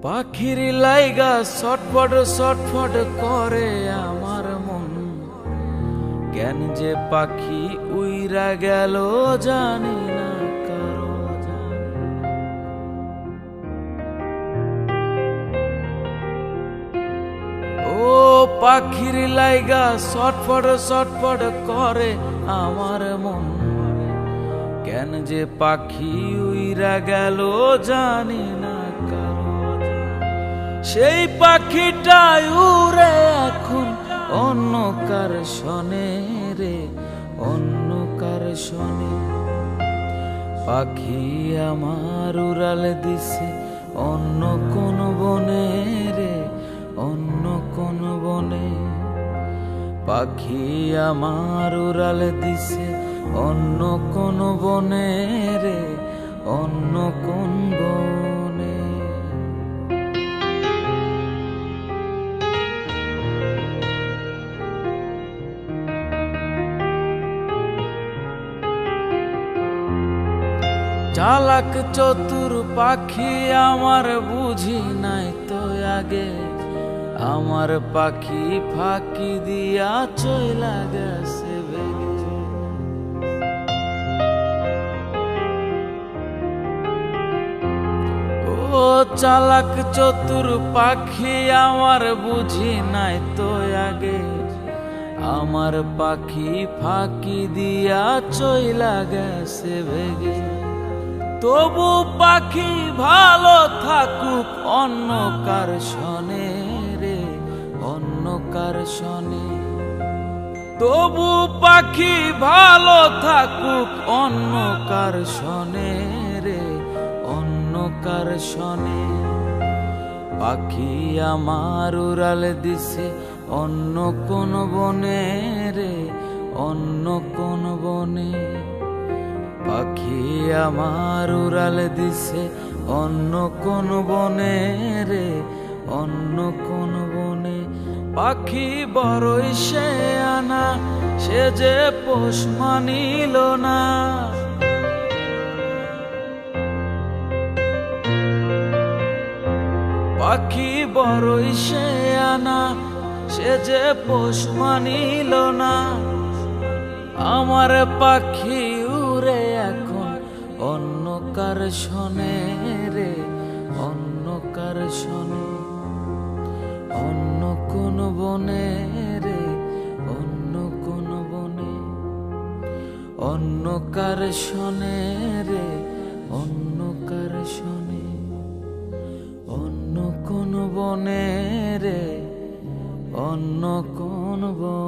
পাখির লাইগা ছটফট ছটফট করে আমার মন, কেন যে পাখি উইরা গেল জানি না কারো। ও পাখির লাইগা ছটফট ছটফট করে আমার মন, কেন যে পাখি উইরা গেল জানি না কারো। সেই পাখিটাই উড়ে এখন অন্য কার শনে রে, অন্য কার শনে। পাখি আমার উড়াল দিছে অন্য কোন বনে রে, অন্য কোন বনে। পাখি আমার উড়াল দিছে অন্য কোন বনে রে, অন্য কোন বনে। চালাক চতুর পাখি আমার বুঝি নাই তো আগে, আমার পাখি ফাঁকি দিয়া চইলা গেছে বেগে। ও চালাক চতুর পাখি আমার বুঝি নাই তো আগে, আমার পাখি ফাঁকি দিয়া চইলা গেছে বেগে। তবু পাখি ভালো থাকুক অন্য কার শনে রে, অন্য কার শনে। তবু পাখি ভালো থাকুক অন্য কার শনে রে, অন্য কার শনে। পাখি আমার উড়াল দিছে অন্য কোন বনে রে, অন্য কোন বনে। পাখি আমার উড়াল দিছে অন্য কোন বনে রে, অন্য কোন বনে। পাখি বড়ই সে আনা, সে যে পোষ মানিল না। পাখি বড়ই সে আনা, সে যে পোষ মানিল না। আমার পাখি উড়ে এখন অন্য কার শনে রে, অন্য কার শনে। অন্য কোন বনে রে, অন্য কোন বনে। অন্য কার শনে রে, অন্য কার শনে। অন্য কোন বনে রে, অন্য কোন বনে।